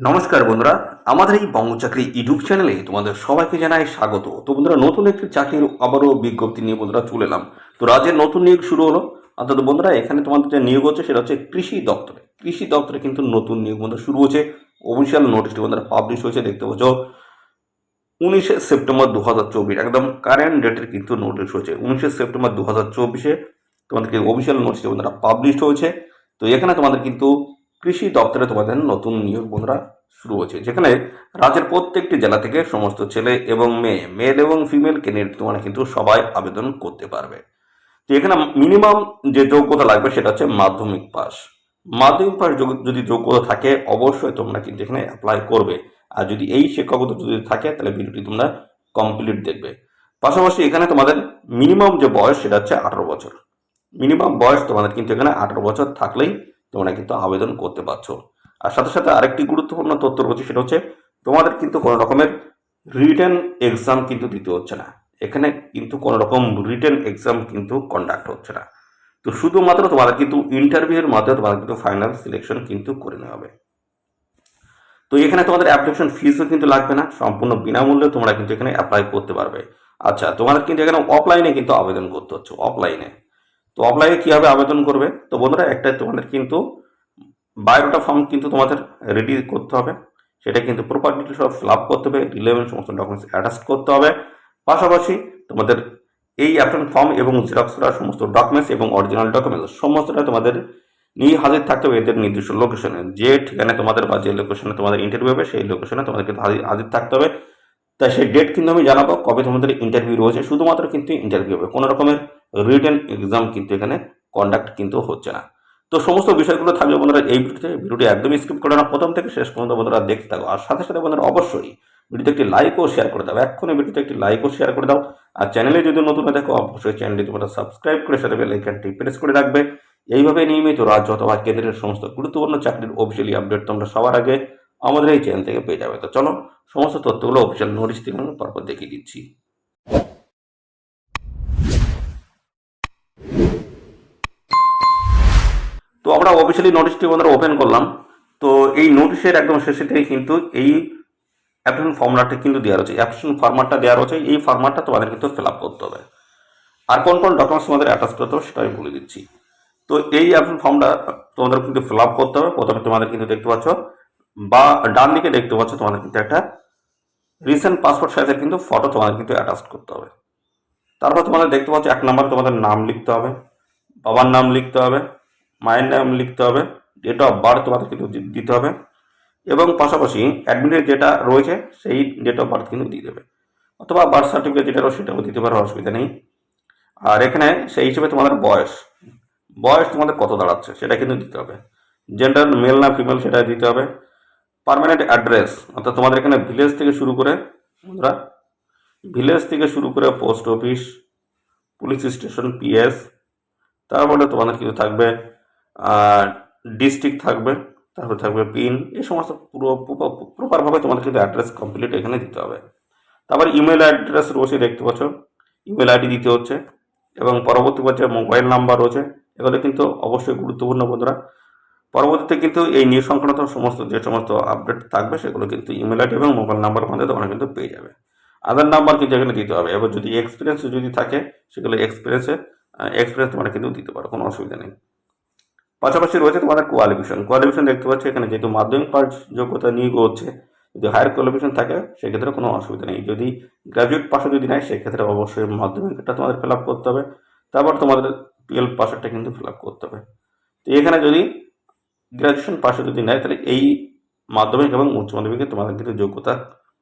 নমস্কার বন্ধুরা, আমাদের এই বঙ্গ চাকরি ইউটিউব চ্যানেলে তোমাদের সবাইকে জানাই স্বাগত। তো বন্ধুরা, নতুন একটি চাকরির আবারও বিজ্ঞপ্তি নিয়ে বন্ধুরা চলে এলাম। তো রাজ্যের নতুন নিয়োগ শুরু হলো। অর্থাৎ বন্ধুরা, এখানে তোমাদের যে নিয়োগ হচ্ছে সেটা হচ্ছে কৃষি দপ্তরে কিন্তু নতুন নিয়োগ বন্ধুরা শুরু হচ্ছে। অফিসিয়াল নোটিশটি বন্ধুরা পাবলিশ হয়েছে, দেখতে পাচ্ছ 19 সেপ্টেম্বর 2024, একদম কারেন্ট ডেটের কিন্তু নোটিশ হয়েছে। 19 সেপ্টেম্বর 2024 তোমাদেরকে অফিসিয়াল নোটিশটি বন্ধুরা পাবলিশ হয়েছে। তো এখানে তোমাদের কিন্তু কৃষি দপ্তরে তোমাদের নতুন নিয়োগ বন্ধুরা শুরু হয়েছে, যেখানে রাজ্যের প্রত্যেকটি জেলা থেকে সমস্ত ছেলে এবং মেল এবং ফিমেল ক্যান্ডিডেট তোমরা কিন্তু সবাই আবেদন করতে পারবে। তো এখানে মিনিমাম যে যোগ্যতা লাগবে সেটা হচ্ছে মাধ্যমিক পাস যদি যোগ্যতা থাকে অবশ্যই তোমরা কিন্তু এখানে অ্যাপ্লাই করবে। আর যদি এই শিক্ষাগত যদি থাকে তাহলে ভিডিওটি তোমরা কমপ্লিট দেখবে। পাশাপাশি এখানে তোমাদের মিনিমাম যে বয়স সেটা হচ্ছে 18 বছর। মিনিমাম বয়স তোমাদের কিন্তু এখানে 18 বছর থাকলেই তোমরা কিন্তু আবেদন করতে পারছো। আর সাথে সাথে আরেকটি গুরুত্বপূর্ণ তথ্য রয়েছে, সেটা হচ্ছে তোমাদের কিন্তু কোনো রকমের রিটেন এক্সাম কিন্তু দিতে হচ্ছে না। এখানে কিন্তু কোনো রকম রিটেন এক্সাম কিন্তু কন্ডাক্ট হচ্ছে না। তো শুধুমাত্র তোমাদের কিন্তু ইন্টারভিউর মাধ্যমে তোমাদের কিন্তু ফাইনাল সিলেকশন কিন্তু করে নেওয়া হবে। তো এখানে তোমাদের অ্যাপ্লিকেশন ফিসও কিন্তু লাগবে না, সম্পূর্ণ বিনামূল্যে তোমরা কিন্তু এখানে অ্যাপ্লাই করতে পারবে। আচ্ছা, তোমাদের কিন্তু এখানে অফলাইনে কিন্তু আবেদন করতে হচ্ছে। তো অফলাইনে কীভাবে আবেদন করবে? তো বন্ধুরা, একটা তোমাদের কিন্তু বায়োডাটা ফর্ম কিন্তু তোমাদের রেডি করতে হবে। সেটা কিন্তু প্রপার ডিটেলস সব ফিল আপ করতে হবে, রিলেভেন্ট সমস্ত ডকুমেন্টস অ্যাটাচ করতে হবে। পাশাপাশি তোমাদের এই অ্যাপ্লিকেশন ফর্ম এবং জেরক্স করা সমস্ত ডকুমেন্টস এবং অরিজিনাল ডকুমেন্টস সমস্তটা তোমাদের নিয়ে হাজির থাকতে হবে এদের নির্দিষ্ট লোকেশনে। যে ঠিকানায় তোমাদের বা যে লোকেশনে তোমাদের ইন্টারভিউ হবে সেই লোকেশনে তোমাদের কিন্তু হাজির থাকতে হবে। তাই সেই ডেট কিন্তু আমি জানাবো কবে তোমাদের ইন্টারভিউ রয়েছে। শুধুমাত্র কিন্তু ইন্টারভিউ হবে, কোনো রকমের রিটেন এক্সাম কিন্তু এখানে কন্ডাক্ট কিন্তু হচ্ছে না। তো সমস্ত বিষয়গুলো থাকবে বন্ধুরা এই ভিডিওটি একদমই স্কিপ করে না, প্রথম থেকে শেষ পর্যন্ত বন্ধুরা দেখতে থাকো। আর সাথে সাথে বন্ধুরা অবশ্যই ভিডিওতে একটি লাইক ও শেয়ার করে দাও, এক্ষুনি ভিডিওতে একটি লাইক ও শেয়ার করে দাও। আর চ্যানেলে যদি নতুন হয়ে দেখো অবশ্যই চ্যানেলটি তোমরা সাবস্ক্রাইব করে সাথে বেল আইকনটি প্রেস করে রাখবে। এইভাবে নিয়মিত রাজ্য অথবা কেন্দ্রের সমস্ত গুরুত্বপূর্ণ চাকরির অফিসিয়ালি আপডেট তোমরা সবার আগে আমাদের এই চ্যানেল থেকে পেয়ে যাবে। তো চলো সমস্ত তথ্যগুলো অফিসিয়াল নোটিশ থেকে পরপর দেখিয়ে দিচ্ছি। তো আমরা অফিসিয়ালি নোটিশটি বন্ধুরা ওপেন করলাম। তো এই নোটিশের একদম শেষে থেকে কিন্তু এই অ্যাপ্লিকেশন ফর্মুলাটা কিন্তু দেওয়া রয়েছে, অ্যাপ্লিকেশন ফর্মাটটা দেওয়া রয়েছে। এই ফর্মাটটা তোমাদের কিন্তু ফিল আপ করতে হবে। আর কোন কোন ডকুমেন্টস তোমাদের অ্যাটাচ করতে হবে সেটা আমি বলে দিচ্ছি। তো এই অ্যাপ্লিকেশন ফর্মটা তোমাদের কিন্তু ফিল আপ করতে হবে। প্রথমে তোমাদের কিন্তু দেখতে পাচ্ছ বা ডান দিকে দেখতে পাচ্ছ তোমাদের কিন্তু একটা রিসেন্ট পাসপোর্ট সাইজের কিন্তু ফটো তোমাদের কিন্তু অ্যাটাচ করতে হবে। তারপর তোমাদের দেখতে পাচ্ছ 1 নম্বরে তোমাদের নাম লিখতে হবে, বাবার নাম লিখতে হবে, মায়ের নাম লিখতে হবে, ডেট অফ বার্থ তোমাদের কিন্তু দিতে হবে এবং পাশাপাশি অ্যাডমিটের যেটা রয়েছে সেই ডেট অফ বার্থ কিন্তু দিয়ে দেবে, অথবা বার্থ সার্টিফিকেট যেটা রয়েছে সেটাও দিতে পারো, অসুবিধা নেই। আর এখানে সেই হিসেবে তোমাদের বয়স তোমাদের কত দাঁড়াচ্ছে সেটা কিন্তু দিতে হবে। জেন্ডার মেল না ফিমেল সেটা দিতে হবে। পার্মানেন্ট অ্যাড্রেস অর্থাৎ তোমাদের এখানে ভিলেজ থেকে শুরু করে post office, police station, PS, তারপরে তোমাদের কিন্তু থাকবে ডিস্ট্রিক্ট থাকবে, তারপরে থাকবে পিন, এই সমস্ত প্রপারভাবে তোমাদের কিন্তু অ্যাড্রেস কমপ্লিট এখানে দিতে হবে। তারপর ইমেল অ্যাড্রেস রয়েছে, দেখতে পাচ্ছ ইমেল আইডি দিতে হচ্ছে এবং পরবর্তী পর্যায়ে মোবাইল নাম্বার রয়েছে। এগুলো কিন্তু অবশ্যই গুরুত্বপূর্ণ বন্ধুরা। পরবর্তীতে কিন্তু এই নিয়োগ সংক্রান্ত যে সমস্ত আপডেট থাকবে সেগুলো কিন্তু ইমেল আইডি এবং মোবাইল নাম্বার মধ্যে তোমরা কিন্তু পেয়ে যাবে। আধার নাম্বার কিন্তু এখানে দিতে হবে। এবার যদি এক্সপিরিয়েন্স যদি থাকে সেগুলো এক্সপিরিয়েন্স তোমরা কিন্তু দিতে পারো, কোনো অসুবিধা নেই। পাশাপাশি রয়েছে তোমাদের কোয়ালিফিকেশন দেখতে পাচ্ছ এখানে, যেহেতু মাধ্যমিক পাস যোগ্যতা নিয়োগ হচ্ছে, যদি হায়ার কোয়ালিফিকেশন থাকে সেক্ষেত্রে কোনো অসুবিধা নেই। যদি গ্র্যাজুয়েট পাশে যদি নেয় সেক্ষেত্রে অবশ্যই মাধ্যমিকটা তোমাদের ফিল আপ করতে হবে। তারপর তোমাদের 12 পাশেরটা কিন্তু ফিল আপ করতে হবে। তো এখানে যদি গ্র্যাজুয়েশন পাশে যদি নেয় তাহলে এই মাধ্যমিক এবং উচ্চ মাধ্যমিকে তোমাদের কিন্তু যোগ্যতা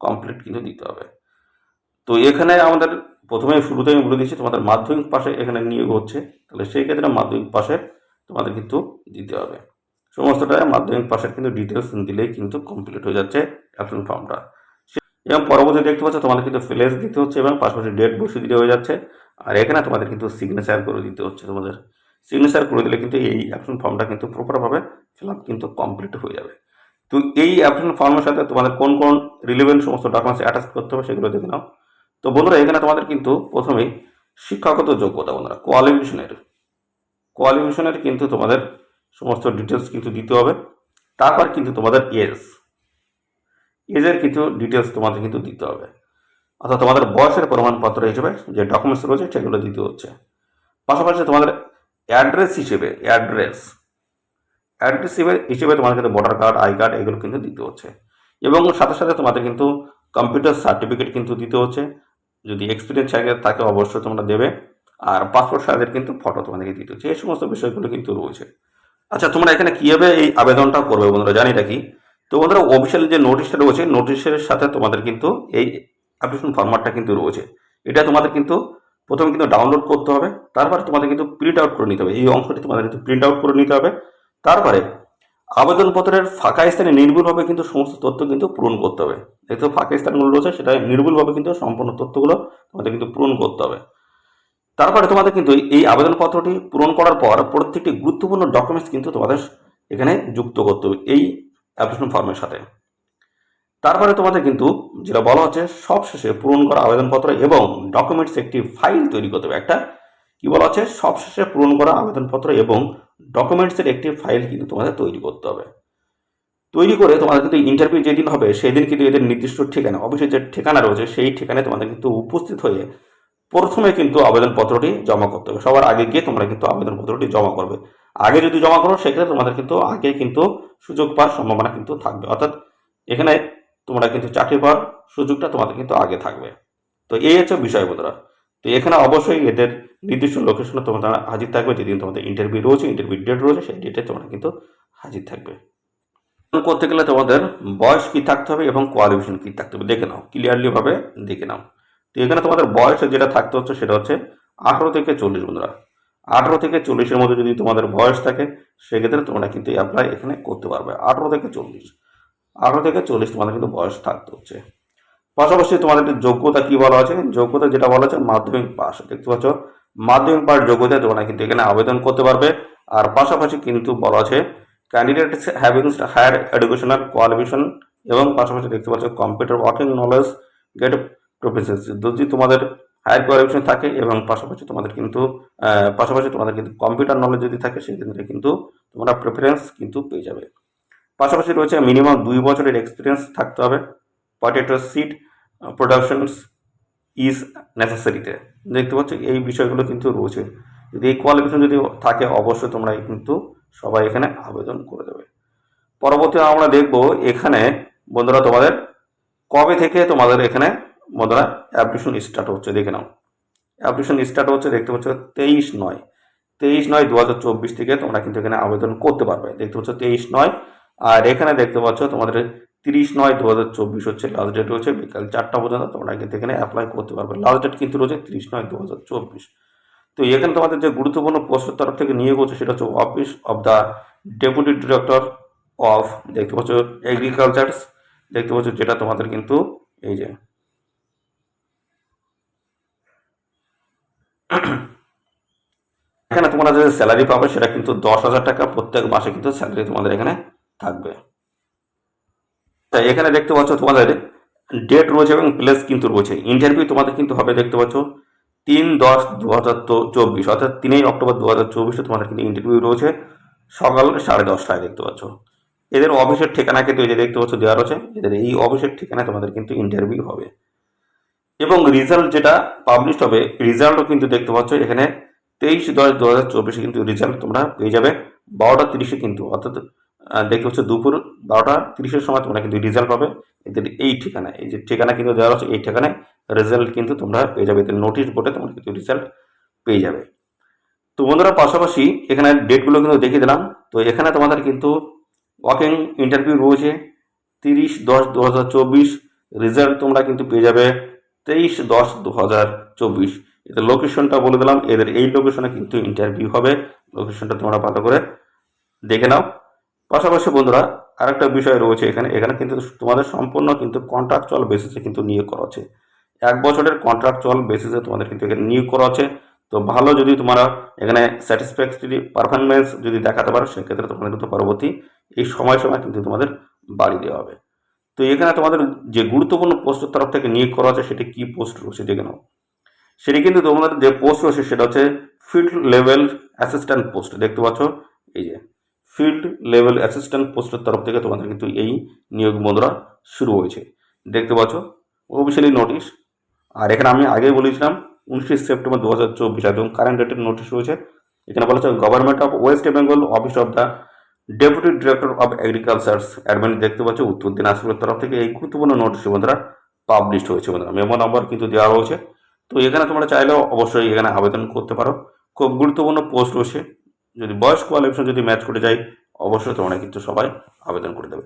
কমপ্লিট কিন্তু দিতে হবে। তো এখানে আমাদের শুরুতে আমি বলে দিচ্ছি তোমাদের মাধ্যমিক পাশে এখানে নিয়োগ হচ্ছে, তাহলে সেই ক্ষেত্রে মাধ্যমিক পাশে তোমাদের কিন্তু দিতে হবে। সমস্তটা মাধ্যমিক পাশের কিন্তু ডিটেলস দিলেই কিন্তু কমপ্লিট হয়ে যাচ্ছে অ্যাপ্লিকেশন ফর্মটা। এবং পরবর্তী দেখতে পাচ্ছ তোমাদের কিন্তু ফ্লেজ দিতে হচ্ছে এবং পাশাপাশি ডেট বসিয়ে দিতে হয়ে যাচ্ছে। আর এখানে তোমাদের কিন্তু সিগনেচার করে দিতে হচ্ছে। তোমাদের সিগনেচার করে দিলে কিন্তু এই অ্যাপ্লিকেশন ফর্মটা কিন্তু প্রপারভাবে ফিল আপ কিন্তু কমপ্লিট হয়ে যাবে। তো এই অ্যাপ্লিকেশন ফর্মের সাথে তোমাদের কোন কোন রিলেভেন্ট সমস্ত ডকুমেন্টস অ্যাটাচ করতে হবে সেগুলো দেখে নাও। তো বন্ধুরা, এখানে তোমাদের কিন্তু প্রথমেই শিক্ষাগত যোগ্যতা বন্ধুরা কোয়ালিফিকেশনের কিন্তু তোমাদের সমস্ত ডিটেলস কিন্তু দিতে হবে। তারপর কিন্তু তোমাদের এজ এজের কিছু ডিটেলস তোমাদের কিন্তু দিতে হবে, অর্থাৎ তোমাদের বয়সের প্রমাণপত্র হিসেবে যে ডকুমেন্টস রয়েছে সেগুলো দিতে হচ্ছে। পাশাপাশি তোমাদের অ্যাড্রেস হিসেবে তোমাদের কিন্তু ভোটার কার্ড, আই কার্ড এগুলো কিন্তু দিতে হচ্ছে। এবং সাথে সাথে তোমাদের কিন্তু কম্পিউটার সার্টিফিকেট কিন্তু দিতে হচ্ছে, যদি এক্সপিরিয়েন্স থাকে অবশ্যই তোমরা দেবে। আর পাসপোর্ট সাইজের কিন্তু ফটো তোমাদেরকে দিতে হচ্ছে। এই সমস্ত বিষয়গুলো কিন্তু রয়েছে। আচ্ছা, তোমরা এখানে কীভাবে এই আবেদনটা করবে বন্ধুরা জানি রাখি। তো বন্ধুরা, অফিসিয়াল যে নোটিশটা রয়েছে, নোটিশের সাথে তোমাদের কিন্তু এই অ্যাপ্লিকেশন ফরম্যাটটা কিন্তু রয়েছে। এটা তোমাদের কিন্তু প্রথমে কিন্তু ডাউনলোড করতে হবে, তারপরে তোমাদের কিন্তু প্রিন্ট আউট করে নিতে হবে। এই অংশটি তোমাদের কিন্তু প্রিন্ট আউট করে নিতে হবে। তারপরে আবেদনপত্রের ফাঁকা স্থানে নির্ভুলভাবে কিন্তু সমস্ত তথ্য কিন্তু পূরণ করতে হবে। যেহেতু ফাঁকা স্থানগুলো রয়েছে সেটা নির্ভুলভাবে কিন্তু সম্পূর্ণ তথ্যগুলো তোমাদের কিন্তু পূরণ করতে হবে। তারপরে তোমাদের কিন্তু এই আবেদনপত্রটি পূরণ করার পর প্রত্যেকটি গুরুত্বপূর্ণ ডকুমেন্টস কিন্তু তোমাদের এখানে যুক্ত করতে হবে এই অ্যাপ্লিকেশন ফর্মের সাথে। তারপরে তোমাদের কিন্তু যেটা বলা হচ্ছে সবশেষে পূরণ করা আবেদনপত্র এবং ডকুমেন্টস একটি ফাইল তৈরি করতে হবে। একটা কি বলা হচ্ছে, সবশেষে পূরণ করা আবেদনপত্র এবং ডকুমেন্টসের একটি ফাইল কিন্তু তোমাদের তৈরি করতে হবে। তৈরি করে তোমাদের কিন্তু ইন্টারভিউ যেদিন হবে সেদিন কিন্তু এদের নির্দিষ্ট ঠিকানা, অফিসের যে ঠিকানা রয়েছে সেই ঠিকানায় তোমাদের কিন্তু উপস্থিত হয়ে প্রথমে কিন্তু আবেদনপত্রটি জমা করতে হবে। সবার আগে গিয়ে তোমরা কিন্তু আবেদনপত্রটি জমা করবে। আগে যদি জমা করো সেক্ষেত্রে তোমাদের কিন্তু আগে কিন্তু সুযোগ পাওয়ার সম্ভাবনা কিন্তু থাকবে, অর্থাৎ এখানে তোমরা কিন্তু চাকরি পাওয়ার সুযোগটা তোমাদের কিন্তু আগে থাকবে। তো এই হচ্ছে বিষয় বন্ধুরা। তো এখানে অবশ্যই এদের নির্দিষ্ট লোকেশনে তোমরা হাজির থাকবে। যেদিন তোমাদের ইন্টারভিউ রয়েছে, ইন্টারভিউ ডেট রয়েছে, সেই ডেটে তোমরা কিন্তু হাজির থাকবে। করতে গেলে তোমাদের বয়স কি থাকতে হবে এবং কোয়ালিফিকেশন কি থাকতে হবে দেখে নাও, ক্লিয়ারলি ভাবে দেখে নাও। তো এখানে তোমাদের বয়স যেটা থাকতে হচ্ছে সেটা হচ্ছে 18 থেকে 40 বন্ধুরা। 18 থেকে 40-এর মধ্যে যদি তোমাদের বয়স থাকে সেক্ষেত্রে তোমরা কিন্তু অ্যাপ্লাই এখানে করতে পারবে। 18 থেকে 40 তোমাদের কিন্তু বয়স থাকতে হচ্ছে। পাশাপাশি তোমাদের যোগ্যতা কি বলা আছে, যোগ্যতা যেটা বলা আছে মাধ্যমিক পাস, দেখতে পাচ্ছ মাধ্যমিক পাস যোগ্যতা তোমরা কিন্তু এখানে আবেদন করতে পারবে। আর পাশাপাশি কিন্তু বলা আছে candidates having higher educational qualification এবং পাশাপাশি দেখতে পাচ্ছ computer working knowledge get proficiency. যদি তোমাদের হায়ার কোয়ালিফিকেশন থাকে এবং পাশাপাশি তোমাদের কিন্তু কম্পিউটার নলেজ যদি থাকে সেক্ষেত্রে কিন্তু তোমরা প্রেফারেন্স কিন্তু পেয়ে যাবে। পাশাপাশি রয়েছে মিনিমাম 2 বছরের এক্সপিরিয়েন্স থাকতে হবে। পটেটো সিড প্রোডাকশনস ইজ নেসেসারিতে, দেখতে পাচ্ছ এই বিষয়গুলো কিন্তু রয়েছে। যদি এই কোয়ালিফিকেশন যদি থাকে অবশ্যই তোমরা কিন্তু সবাই এখানে আবেদন করে দেবে। পরবর্তী আমরা দেখব এখানে বন্ধুরা তোমাদের কবে থেকে তোমাদের এখানে বন্ধুরা অ্যাপ্লিকেশন স্টার্ট হচ্ছে দেখে নাও। অ্যাপ্লিকেশন স্টার্ট হচ্ছে দেখতে পাচ্ছ 23/9/2024 থেকে তোমরা কিন্তু এখানে আবেদন করতে পারবে। দেখতে পাচ্ছ 23/9, আর এখানে দেখতে পাচ্ছ তোমাদের 30/9/2024 হচ্ছে লাস্ট ডেট রয়েছে। বিকাল 4টা পর্যন্ত তোমরা কিন্তু এখানে অ্যাপ্লাই করতে পারবে। লাস্ট ডেট কিন্তু রয়েছে 30/9/2024। তো এখানে তোমাদের যে গুরুত্বপূর্ণ পোস্টের তরফ থেকে নিয়োগ হচ্ছে সেটা হচ্ছে office of the deputy director of, দেখতে পাচ্ছ এগ্রিকালচার্স, দেখতে পাচ্ছ যেটা তোমাদের কিন্তু এই যে এখানে তোমরা যে স্যালারি পাবে সেটা কিন্তু 10,000 টাকা প্রত্যেক মাসে কিন্তু স্যালারি তোমাদের এখানে থাকবে। তাই এখানে দেখতে পাচ্ছ তোমাদের ডেট রয়েছে এবং প্লেস কিন্তু রয়েছে। ইন্টারভিউ তোমাদের কিন্তু হবে দেখতে পাচ্ছ 3/10/2024, অর্থাৎ 3 অক্টোবর 2024 তোমাদের কিন্তু ইন্টারভিউ রয়েছে সকাল 10:30টায়। দেখতে পাচ্ছ এদের অফিসের ঠিকানা কিন্তু এই যে দেখতে পাচ্ছ দেওয়া রয়েছে। এদের এই অফিসের ঠিকানায় তোমাদের কিন্তু ইন্টারভিউ হবে এবং রেজাল্ট যেটা পাবলিশ হবে রেজাল্টও কিন্তু দেখতে পাচ্ছ এখানে 23/10/2024 কিন্তু রেজাল্ট তোমরা পেয়ে যাবে 12:30 কিন্তু, অর্থাৎ দেখতে পাচ্ছ দুপুর 12:30 সময় তোমরা কিন্তু রেজাল্ট পাবে। এদের এই ঠিকানায়, এই যে ঠিকানা কিন্তু দেওয়া আছে এই ঠিকানায় রেজাল্ট কিন্তু তোমরা পেয়ে যাবে। এদের নোটিশ বোর্ডে তোমরা কিন্তু রেজাল্ট পেয়ে যাবে। তো বন্ধুরা পাশাপাশি এখানে ডেটগুলো কিন্তু দেখিয়ে দিলাম। তো এখানে তোমাদের কিন্তু ওয়াকিং ইন্টারভিউ রয়েছে 30/10/2024, রেজাল্ট তোমরা কিন্তু পেয়ে যাবে 23/10/2024। এদের লোকেশনটা বলে দিলাম, এদের এই লোকেশনে কিন্তু ইন্টারভিউ হবে। লোকেশনটা তোমরা ভালো করে দেখে নাও। পাশাপাশি বন্ধুরা আরেকটা বিষয় রয়েছে এখানে কিন্তু তোমাদের সম্পূর্ণ কিন্তু কন্ট্রাকচুয়াল বেসিসে কিন্তু নিয়োগ করা আছে। 1 বছরের কন্ট্রাকচুয়াল বেসিসে তোমাদের কিন্তু এখানে নিয়োগ করা আছে। তো ভালো যদি তোমরা এখানে স্যাটিসফ্যাক্টরি পারফরমেন্স যদি দেখাতে পারো সেক্ষেত্রে তোমাদের কিন্তু পরবর্তী এই সময় কিন্তু তোমাদের বাড়ি দেওয়া হবে। তো এখানে তোমাদের যে গুরুত্বপূর্ণ পোস্টের তরফ থেকে নিয়োগ করা আছে সেটি কি পোস্ট রয়েছে দেখে নাও। সেটি কিন্তু তোমাদের যে পোস্ট রয়েছে সেটা হচ্ছে ফিল্ড লেভেল অ্যাসিস্ট্যান্ট পোস্ট, দেখতে পাচ্ছ এই যে ফিল্ড লেভেল অ্যাসিস্ট্যান্ট পোস্টের তরফ থেকে তোমাদের কিন্তু এই নিয়োগ বন্ধুরা শুরু হয়েছে। দেখতে পাচ্ছ অফিসিয়ালি নোটিশ। আর এখানে আমি আগেই বলেছিলাম 29 সেপ্টেম্বর 2024 একদম কারেন্ট ডেটের নোটিশ রয়েছে। এখানে বলা হচ্ছে government of West Bengal office of the deputy director of agriculture admin, দেখতে পাচ্ছ উত্তর দিনাজপুরের তরফ থেকে এই গুরুত্বপূর্ণ নোটিশ বন্ধুরা পাবলিশড হয়েছে বন্ধুরা। মেমো নাম্বার কিন্তু দেওয়া রয়েছে। তো এখানে তোমরা চাইলেও অবশ্যই এখানে আবেদন করতে পারো। খুব গুরুত্বপূর্ণ পোস্ট রয়েছে, যদি বয়স কোয়ালিফিকেশন যদি ম্যাচ করে যায় অবশ্যই তোমরা কিন্তু সবাই আবেদন করে দেবে।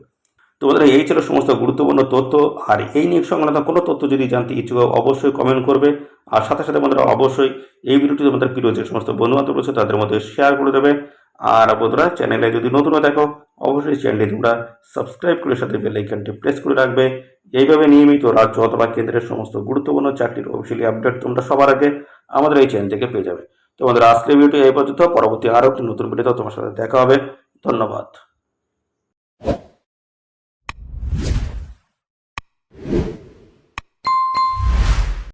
তো বন্ধুরা এই ছিল সমস্ত গুরুত্বপূর্ণ তথ্য। আর এই নিয়োগ সংক্রান্ত কোনো তথ্য যদি জানতে ইচ্ছুক হও অবশ্যই কমেন্ট করবে। আর সাথে সাথে বন্ধুরা অবশ্যই এই ভিডিওটি তোমাদের প্রিয় যে সমস্ত বন্ধুবান্ধব রয়েছে তাদের মধ্যে শেয়ার করে দেবে। আর বন্ধুরা চ্যানেলে যদি নতুন হয়ে দেখো অবশ্যই চ্যানেলটি তোমরা সাবস্ক্রাইব করে সাথে বেল আইকনটি প্রেস করে রাখবে। এইভাবে নিয়মিত রাজ্য অথবা কেন্দ্রের সমস্ত গুরুত্বপূর্ণ চাকরির অফিসিয়ালি আপডেট তোমরা সবার আগে আমাদের এই চ্যানেল থেকে পেয়ে যাবে। তো বন্ধুরা আজকের ভিডিওটি এই পর্যন্ত, পরবর্তী আরও একটি নতুন ভিডিওতে তোমার সাথে দেখা হবে। ধন্যবাদ।